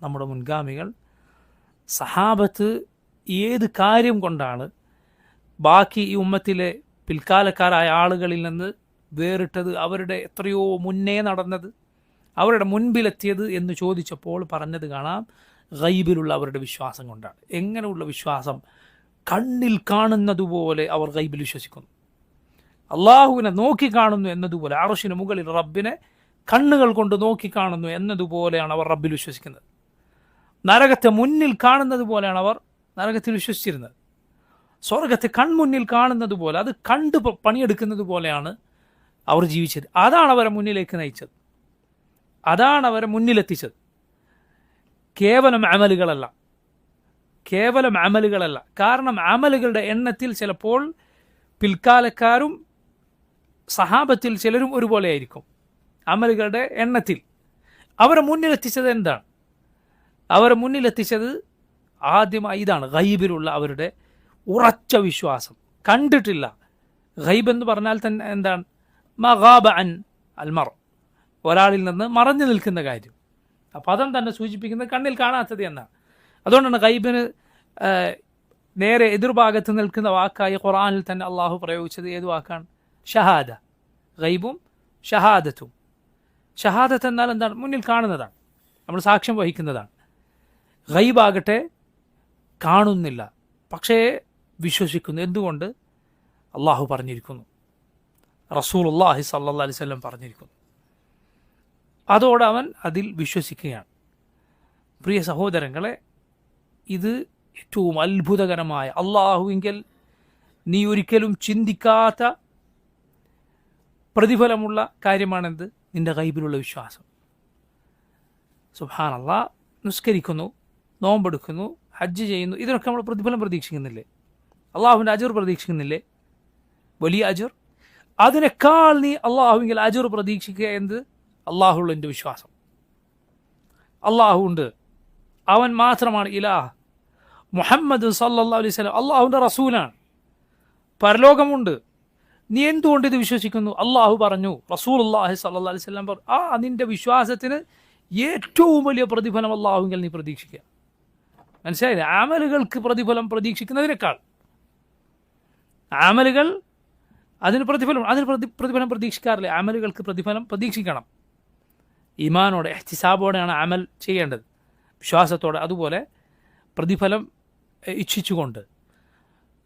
നമ്മുടെ മുൻഗാമികൾ. സഹാബത്ത് ഏത് കാര്യം കൊണ്ടാണ് ബാക്കി ഈ ഉമ്മത്തിലെ പിൽക്കാലക്കാരായ ആളുകളിൽ നിന്ന് വേറിട്ടത്, അവരുടെ എത്രയോ മുന്നേ നടന്നത്, അവരുടെ മുൻപിലെത്തിയത് എന്ന് ചോദിച്ചപ്പോൾ പറഞ്ഞത് കാണാം, ഗൈബിലുള്ള അവരുടെ വിശ്വാസം കൊണ്ടാണ്. എങ്ങനെയുള്ള വിശ്വാസം? കണ്ണിൽ കാണുന്നതുപോലെ അവർ ഗൈബിൽ വിശ്വസിക്കുന്നു. അള്ളാഹുവിനെ നോക്കിക്കാണുന്നു എന്നതുപോലെ, അർശിന് മുകളിൽ റബ്ബിനെ കണ്ണുകൾ കൊണ്ട് നോക്കിക്കാണുന്നു എന്നതുപോലെയാണ് അവർ റബ്ബിൽ വിശ്വസിക്കുന്നത്. നരകത്തെ മുന്നിൽ കാണുന്നത് പോലെയാണ് അവർ നരകത്തിൽ വിശ്വസിച്ചിരുന്നത്. സ്വർഗത്തെ കൺമുന്നിൽ കാണുന്നത് പോലെ, അത് കണ്ട് പണിയെടുക്കുന്നത് പോലെയാണ് അവർ ജീവിച്ചത്. അതാണ് അവരെ മുന്നിലേക്ക് നയിച്ചത്, അതാണ് അവരെ മുന്നിലെത്തിച്ചത്. കേവലം അമലുകളല്ല. കാരണം അമലുകളുടെ എണ്ണത്തിൽ ചിലപ്പോൾ പിൽക്കാലക്കാരും സഹാബത്തിൽ ചിലരും ഒരുപോലെ ആയിരിക്കും. അമലുകളുടെ എണ്ണത്തിൽ അവരെ മുന്നിലെത്തിച്ചത് എന്താണ്? അവരെ മുന്നിലെത്തിച്ചത് ആദ്യമായി ഇതാണ്, ഗൈബിലുള്ള അവരുടെ ഉറച്ച വിശ്വാസം. കണ്ടിട്ടില്ല. ഗൈബ് എന്ന് പറഞ്ഞാൽ തന്നെ എന്താണ്? മഗാബ അൻ അൽമർ, ഒരാളിൽ നിന്ന് മറഞ്ഞു നിൽക്കുന്ന കാര്യം. ആ പദം തന്നെ സൂചിപ്പിക്കുന്നത് കണ്ണിൽ കാണാത്തത് എന്നാണ്. അതുകൊണ്ടാണ് ഗൈബിന് നേരെ എതിർഭാഗത്ത് നിൽക്കുന്ന വാക്കായി ഖുർആനിൽ തന്നെ അള്ളാഹു പ്രയോഗിച്ചത് ഏത് വാക്കാണ്? ഷഹാദ. ഗൈബും ഷഹാദത്തും. ഷഹാദത്ത് എന്നാൽ എന്താണ്? മുന്നിൽ കാണുന്നതാണ്, നമ്മൾ സാക്ഷ്യം വഹിക്കുന്നതാണ്. ഗൈബാകട്ടെ കാണുന്നില്ല, പക്ഷേ വിശ്വസിക്കുന്നു. എന്തുകൊണ്ട്? അള്ളാഹു പറഞ്ഞിരിക്കുന്നു, റസൂലുള്ളാഹി സ്വല്ലല്ലാഹു അലൈഹി വസല്ലം പറഞ്ഞിരിക്കുന്നു. അതോടെ അവൻ അതിൽ വിശ്വസിക്കുകയാണ്. പ്രിയ സഹോദരങ്ങളെ, ഇത് ഏറ്റവും അത്ഭുതകരമായ, അള്ളാഹുവിങ്കൽ നീ ഒരിക്കലും ചിന്തിക്കാത്ത പ്രതിഫലമുള്ള കാര്യമാണെന്ത്? നിന്റെ ഗൈബിലുള്ള വിശ്വാസം. സുബ്ഹാനല്ലാഹ്, നിസ്കരിക്കുന്നു, നോമ്പെടുക്കുന്നു, ഹജ്ജ് ചെയ്യുന്നു, ഇതിനൊക്കെ നമ്മൾ പ്രതിഫലം പ്രതീക്ഷിക്കുന്നില്ലേ? അള്ളാഹുവിൻ്റെ അജർ പ്രതീക്ഷിക്കുന്നില്ലേ? വലിയ അജർ. അതിനേക്കാൾ നീ അള്ളാഹുവിങ്കിൽ അജർ പ്രതീക്ഷിക്കുക എന്ത്? അള്ളാഹുള്ള എൻ്റെ വിശ്വാസം. അള്ളാഹു ഉണ്ട്, അവൻ മാത്രമാണ് ഇലാഹ്. മുഹമ്മദ് സല്ലല്ലാഹു അലൈഹി വസല്ലം അള്ളാഹുവിൻ്റെ റസൂലാണ്. പരലോകമുണ്ട്. നീ എന്തുകൊണ്ട് ഇത് വിശ്വസിക്കുന്നു? അള്ളാഹു പറഞ്ഞു, റസൂലുള്ളാഹി സ്വല്ലല്ലാഹു അലൈഹി വസല്ലം പറഞ്ഞു. നിന്റെ വിശ്വാസത്തിന് ഏറ്റവും വലിയ പ്രതിഫലം അള്ളാഹുവിൽ നീ പ്രതീക്ഷിക്കുക. മനസ്സിലായില്ലേ? അമലുകൾക്ക് പ്രതിഫലം പ്രതീക്ഷിക്കുന്നതിനേക്കാൾ അമലുകൾ അതിന് പ്രതിഫലം പ്രതീക്ഷിക്കാറില്ല. അമലുകൾക്ക് പ്രതിഫലം പ്രതീക്ഷിക്കണം. ഈമാനോടെ ഇഹ്തിസാബോടെയാണ് അമൽ ചെയ്യേണ്ടത്, വിശ്വാസത്തോടെ. അതുപോലെ പ്രതിഫലം ഇച്ഛിച്ചുകൊണ്ട്.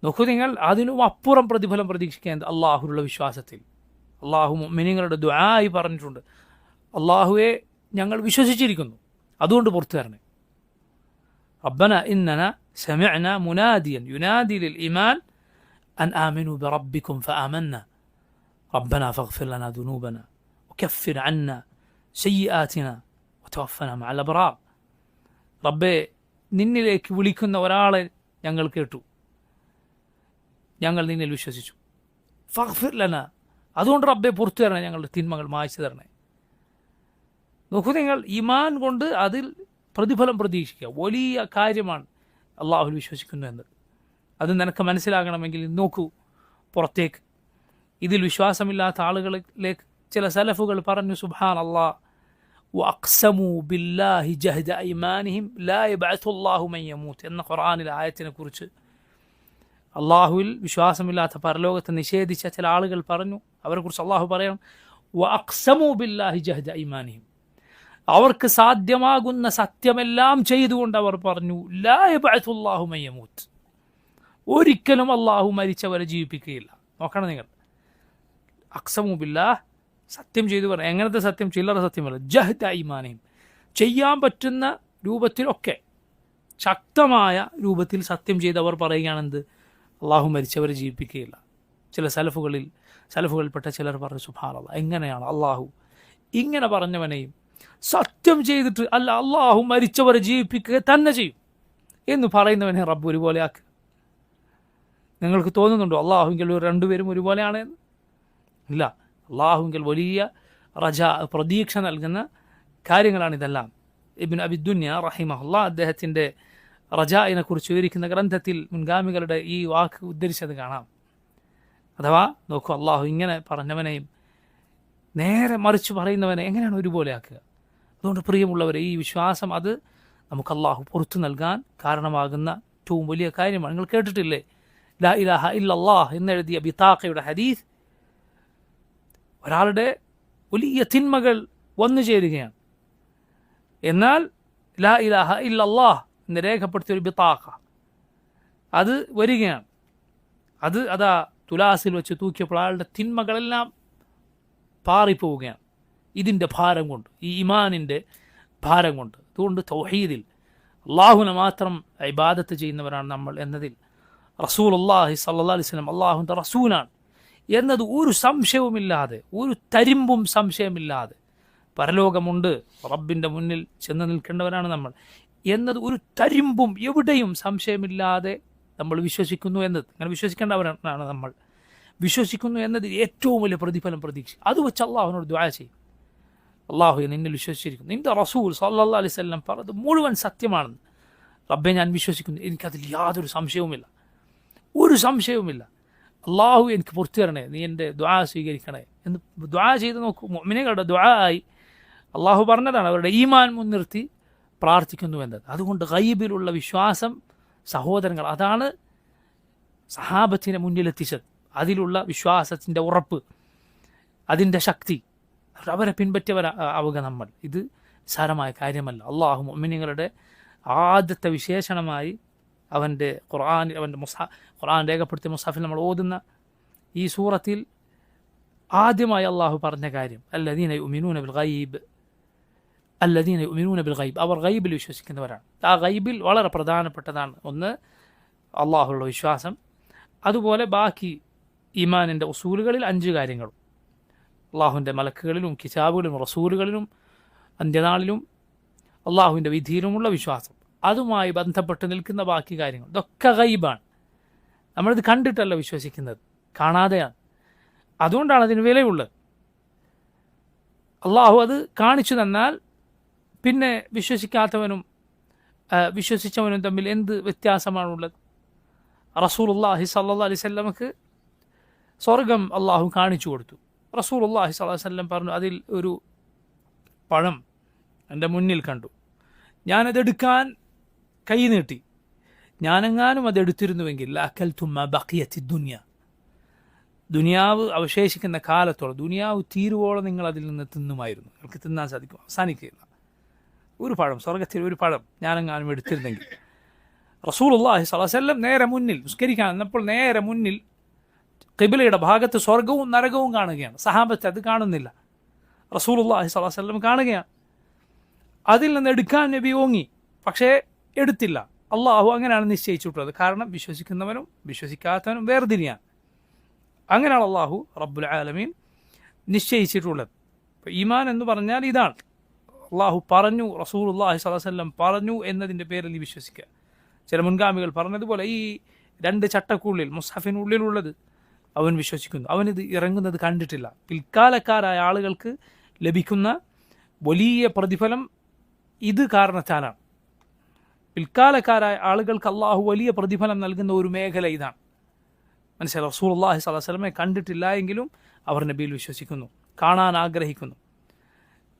നോക്കൂ നിങ്ങൾ, അതിനും അപ്പുറം പ്രതിഫലം പ്രതീക്ഷിക്കേണ്ടത് അള്ളാഹുലുള്ള വിശ്വാസത്തിൽ. അള്ളാഹു മുഅ്മിനീങ്ങളുടെ ദുആയി പറഞ്ഞിട്ടുണ്ട്, അള്ളാഹുവെ ഞങ്ങൾ വിശ്വസിച്ചിരിക്കുന്നു, അതുകൊണ്ട് പുറത്തു തരണേ. റബ്ബന ഇന്നന സമിഅന മുനാദിയൻ യുനാദി ലിൽ ഈമാൻ അൻ ആമിനു ബിറബ്ബിക്കും ഫആമന്ന റബ്ബന ഫഗ്ഫിർ ലനാ ദുനൂബന വകഫിർ അന്ന സയ്യിആതിന വതവഫന മഅൽ അബ്റാർ. റബ്ബേ, നിന്നിലേക്ക് വിളിക്കുന്ന ഒരാളെ ഞങ്ങൾ കേട്ടു, ഞങ്ങൾ നിന്നിൽ വിശ്വസിച്ചു. ഫഗ്ഫിർ ലനാ, അതുകൊണ്ട് റബ്ബെ പുറത്തു തരണേ, ഞങ്ങളുടെ തിന്മകൾ മായ്ച്ചു തരണേ. നോക്കൂ നിങ്ങൾ, ഈമാൻ കൊണ്ട് അതിൽ പ്രതിഫലം പ്രതീക്ഷിക്കുക വലിയ കാര്യമാണ്. അള്ളാഹുൽ വിശ്വസിക്കുന്നു എന്ന് അത് നിനക്ക് മനസ്സിലാകണമെങ്കിൽ നോക്കൂ പുറത്തേക്ക്. ഇതിൽ വിശ്വാസമില്ലാത്ത ആളുകളിലേക്ക് ചില സലഫുകൾ പറഞ്ഞു, സുബ്ഹാനല്ലാഹ്, വഅഖ്സമു ബില്ലാഹി ജഹദ ഐമാനിഹിം ലാ യബ്അസുല്ലാഹു മൻ യമൂത്ത് എന്ന ഖുർആനിലെ ആയത്തിനെ കുറിച്ച് അള്ളാഹുവിൽ വിശ്വാസമില്ലാത്ത പരലോകത്തെ നിഷേധിച്ച ചില ആളുകൾ പറഞ്ഞു. അവരെക്കുറിച്ച് അള്ളാഹു പറയണം, വഅഖ്സമു ബില്ലാഹി ജഹദ ഐമാനിഹിം, അവർക്ക് സാധ്യമാകുന്ന സത്യമെല്ലാം ചെയ്തുകൊണ്ട് അവർ പറഞ്ഞു, ലാ യബ്അസുല്ലാഹു മൻ യമൂത്ത്, ഒരിക്കലും അള്ളാഹു മരിച്ചവരെ ജീവിപ്പിക്കുകയില്ല. നോക്കണം നിങ്ങൾ, അഖ്സമു ബില്ലാഹ്, സത്യം ചെയ്തു പറഞ്ഞു. എങ്ങനത്തെ സത്യം? ചില്ലറ സത്യമല്ല. ജഹദ ഈമാനിഹിം, ചെയ്യാൻ പറ്റുന്ന രൂപത്തിലൊക്കെ ശക്തമായ രൂപത്തിൽ സത്യം ചെയ്തവർ പറയുകയാണെന്ത്? അള്ളാഹു മരിച്ചവരെ ജീവിപ്പിക്കുകയില്ല. ചില സലഫുകളിൽപ്പെട്ട ചിലർ പറഞ്ഞു, സുബ്ഹാനല്ലാഹ്, എങ്ങനെയാണ് അള്ളാഹു ഇങ്ങനെ പറഞ്ഞവനെയും സത്യം ചെയ്തിട്ട് അല്ല അള്ളാഹു മരിച്ചവരെ ജീവിപ്പിക്കുക തന്നെ ചെയ്യും എന്ന് പറയുന്നവനെ റബ്ബ് ഒരുപോലെ ആക്കുക. നിങ്ങൾക്ക് തോന്നുന്നുണ്ടോ അള്ളാഹുവിൽ രണ്ടുപേരും ഒരുപോലെയാണ് എന്ന്? ഇല്ല. അള്ളാഹുവിൽ വലിയ പ്രതീക്ഷ നൽകുന്ന കാര്യങ്ങളാണ് ഇതെല്ലാം. ഇബ്നു അബി ദുനിയ റഹിമഹുല്ലാഹ് അദ്ദേഹത്തിൻ്റെ റജാഇനെ കുറിച്ച് വിവരിക്കുന്ന ഗ്രന്ഥത്തിൽ മുൻഗാമികളുടെ ഈ വാക്ക് ഉദ്ധരിച്ചത് കാണാം. അഥവാ നോക്കൂ, അള്ളാഹു ഇങ്ങനെ പറഞ്ഞവനെയും നേരെ മറിച്ച് പറയുന്നവനെ എങ്ങനെയാണ് ഒരുപോലെ ആക്കുക? അതുകൊണ്ട് പ്രിയമുള്ളവരെ, ഈ വിശ്വാസം അത് നമുക്ക് അള്ളാഹു പുറത്തു നൽകാൻ കാരണമാകുന്ന ഏറ്റവും വലിയ കാര്യമാണ്. നിങ്ങൾ കേട്ടിട്ടില്ലേ ലാ ഇലാഹ ഇല്ലല്ലാഹ് എന്നെഴുതിയ ബിതാഖയുടെ ഹദീസ്? ഒരാളുടെ വലിയ തിന്മകൾ വന്നു ചേരുകയാണ്, എന്നാൽ ലാ ഇലാഹ ഇല്ലല്ലാഹ് എന്ന് രേഖപ്പെടുത്തിയ ഒരു ബിതാഖ അത് വരികയാണ്. അത് അതാ തുലാസിൽ വെച്ച് തൂക്കിയപ്പോൾ അയാളുടെ തിന്മകളെല്ലാം പാറിപ്പോവുകയാണ് ഇതിൻ്റെ ഭാരം കൊണ്ട്, ഈ ഈമാനിൻ്റെ ഭാരം കൊണ്ട്. അതുകൊണ്ട് തൗഹീദിൽ അള്ളാഹുവിനെ മാത്രം ഇബാദത്ത് ചെയ്യുന്നവരാണ് നമ്മൾ എന്നതിൽ റസൂലുള്ളാഹി സ്വല്ലല്ലാഹു അലൈഹി വസല്ലം അള്ളാഹുവിൻ്റെ റസൂലാണ് എന്നത് ഒരു സംശയവുമില്ലാതെ, ഒരു തരിമ്പും സംശയമില്ലാതെ, പരലോകമുണ്ട്, റബ്ബിൻ്റെ മുന്നിൽ ചെന്ന് നിൽക്കേണ്ടവരാണ് നമ്മൾ എന്നത് ഒരു തരിമ്പും എവിടെയും സംശയമില്ലാതെ നമ്മൾ വിശ്വസിക്കുന്നു എന്നത്, അങ്ങനെ വിശ്വസിക്കേണ്ടവരാണ് നമ്മൾ. വിശ്വസിക്കുന്നു എന്നതിൽ ഏറ്റവും വലിയ പ്രതിഫലം പ്രതീക്ഷിക്കും. അത് വെച്ച് അള്ളാഹുവിനോട് ദുആ ചെയ്യും, അള്ളാഹു നിന്നിൽ വിശ്വസിച്ചിരിക്കുന്നു, നിന്റെ റസൂൽ സല്ലല്ലാഹു അലൈഹി വസല്ലം പറഞ്ഞത് മുഴുവൻ സത്യമാണെന്ന് റബ്ബെ ഞാൻ വിശ്വസിക്കുന്നു, എനിക്കതിൽ യാതൊരു സംശയവുമില്ല, ഒരു സംശയവുമില്ല. അള്ളാഹു എനിക്ക് പുറത്തു തരണേ, നീ എൻ്റെ ദുആ സ്വീകരിക്കണേ എന്ന് ദുആ ചെയ്ത് നോക്കൂ. മുഅ്മിനീങ്ങളുടെ ദുആ ആയി അള്ളാഹു പറഞ്ഞതാണ്, അവരുടെ ഈമാൻ മുൻനിർത്തി പ്രാർത്ഥിക്കുന്നു എന്നത്. അതുകൊണ്ട് ഗൈബിലുള്ള വിശ്വാസം സഹോദരങ്ങൾ, അതാണ് സഹാബത്തിനെ മുന്നിലെത്തിച്ചത്. അതിലുള്ള വിശ്വാസത്തിൻ്റെ ഉറപ്പ്, അതിൻ്റെ ശക്തി, അവരെ പിൻപറ്റിയവരാവുക നമ്മൾ. ഇത് സാരമായ കാര്യമല്ല. അള്ളാഹു മുഅ്മിനീങ്ങളുടെ ആദ്യത്തെ വിശേഷണമായി അവൻ്റെ ഖുർആൻ രേഖപ്പെടുത്തിയ മുസ്ഹഫിൽ നമ്മൾ ഓതുന്ന ഈ സൂറത്തിൽ ആദ്യമായി അള്ളാഹു പറഞ്ഞ കാര്യം അല്ലദീന യുഅ്മിനൂന ബിൽ ഗൈബ്, അല്ലദീന യുഅ്മിനൂന ബിൽ ഗൈബ്, അവർ ഗൈബിൽ വിശ്വസിക്കുന്നവരാണ്. ആ ഗൈബിൽ വളരെ പ്രധാനപ്പെട്ടതാണ് ഒന്ന് അള്ളാഹുള്ള വിശ്വാസം, അതുപോലെ ബാക്കി ഈമാനിൻ്റെ ഉസൂലുകളിൽ 5 കാര്യങ്ങളും, അള്ളാഹുവിൻ്റെ മലക്കുകളിലും കിതാബുകളിലും റസൂലുകളിലും അന്ത്യനാളിലും അള്ളാഹുവിൻ്റെ വിധിയിലുമുള്ള വിശ്വാസം, അതുമായി ബന്ധപ്പെട്ട് നിൽക്കുന്ന ബാക്കി കാര്യങ്ങൾ ഇതൊക്കെ ഗൈബാണ്. നമ്മളിത് കണ്ടിട്ടല്ല വിശ്വസിക്കുന്നത്, കാണാതെയാണ്. അതുകൊണ്ടാണ് അതിന് വിലയുള്ളത്. അള്ളാഹു അത് കാണിച്ചു തന്നാൽ പിന്നെ വിശ്വസിക്കാത്തവനും വിശ്വസിച്ചവനും തമ്മിൽ എന്ത് വ്യത്യാസമാണുള്ളത്? റസൂലുള്ളാഹി സ്വല്ലല്ലാഹു അലൈഹി വസല്ലമക്ക് സ്വർഗം അള്ളാഹു കാണിച്ചു കൊടുത്തു. റസൂലുള്ളാഹി സ്വല്ലല്ലാഹു അലൈഹി വസല്ലം പറഞ്ഞു, അതിൽ ഒരു പഴം എൻ്റെ മുന്നിൽ കണ്ടു, ഞാനതെടുക്കാൻ കൈ നീട്ടി, ഞാനെങ്ങാനും അതെടുത്തിരുന്നുവെങ്കിൽ ലഅകൽതു മാ ബഖിയത്തി ദുനിയ, ദുനിയാവ് അവശേഷിക്കുന്ന കാലത്തോളം, ദുനിയാവ് തീരുവോളം നിങ്ങൾ അതിൽ നിന്ന് തിന്നുമായിരുന്നു, നിങ്ങൾക്ക് തിന്നാൻ സാധിക്കും, അവസാനിക്കുകയില്ല. ഒരു പഴം, സ്വർഗത്തിൽ ഒരു പഴം ഞാനെങ്ങാനും എടുത്തിരുന്നെങ്കിൽ. റസൂലുള്ളാഹി സ്വല്ലല്ലാഹു അലൈഹി വസല്ലം നേരെ മുന്നിൽ നിസ്കരിക്കാൻ എന്നപ്പോൾ നേരെ മുന്നിൽ ഖിബ്ലയുടെ ഭാഗത്ത് സ്വർഗവും നരകവും കാണുകയാണ്. സഹാബത്ത് അത് കാണുന്നില്ല, റസൂലുള്ളാഹി സ്വല്ലല്ലാഹു അലൈഹി വസല്ലം കാണുകയാണ്. അതിൽ നിന്ന് എടുക്കാൻ നബി ഓങ്ങി, പക്ഷേ എടുത്തില്ല. അള്ളാഹു അങ്ങനെയാണ് നിശ്ചയിച്ചിട്ടുള്ളത്. കാരണം വിശ്വസിക്കുന്നവനും വിശ്വസിക്കാത്തവനും വേർതിരിയാണ്. അങ്ങനെയാണ് അള്ളാഹു റബ്ബുൽ ആലമീൻ നിശ്ചയിച്ചിട്ടുള്ളത്. ഇപ്പോൾ ഈമാൻ എന്ന് പറഞ്ഞാൽ ഇതാണ്, അള്ളാഹു പറഞ്ഞു, റസൂലുള്ളാഹി സ്വല്ലല്ലാഹു അലൈഹി വസല്ലം പറഞ്ഞു എന്നതിൻ്റെ പേരിൽ വിശ്വസിക്കുക. ചില മുൻഗാമികൾ പറഞ്ഞതുപോലെ ഈ 2 ചട്ടക്കുള്ളിൽ മുസ്ഹഫിനുള്ളിലുള്ളത് അവൻ വിശ്വസിക്കുന്നു, അവനിത് ഇറങ്ങുന്നത് കണ്ടിട്ടില്ല. പിൽക്കാലക്കാരായ ആളുകൾക്ക് ലഭിക്കുന്ന വലിയ പ്രതിഫലം ഇത് കാരണത്താലാണ്. പിൽക്കാലക്കാരായ ആളുകൾക്ക് അള്ളാഹു വലിയ പ്രതിഫലം നൽകുന്ന ഒരു മേഖല ഇതാണ്. മനസ്സിലായി? റസൂലുള്ളാഹി സ്വല്ലല്ലാഹു അലൈഹി വസല്ലമയെ കണ്ടിട്ടില്ല എങ്കിലും അവർ നബിയിൽ വിശ്വസിക്കുന്നു, കാണാൻ ആഗ്രഹിക്കുന്നു.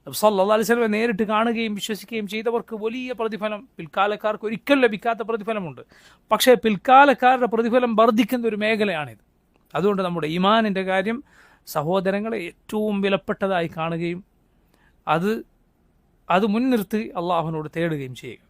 സല്ലല്ലാഹു അലൈഹി വസല്ലമയെ നേരിട്ട് കാണുകയും വിശ്വസിക്കുകയും ചെയ്തവർക്ക് വലിയ പ്രതിഫലം, പിൽക്കാലക്കാർക്ക് ഒരിക്കലും ലഭിക്കാത്ത പ്രതിഫലമുണ്ട്. പക്ഷേ പിൽക്കാലക്കാരുടെ പ്രതിഫലം വർദ്ധിക്കുന്ന ഒരു മേഖലയാണിത്. അതുകൊണ്ട് നമ്മുടെ ഈമാനിൻ്റെ കാര്യം സഹോദരങ്ങളെ ഏറ്റവും വിലപ്പെട്ടതായി കാണുകയും അത് മുൻനിർത്തി അള്ളാഹുവിനോട് തേടുകയും ചെയ്യുക.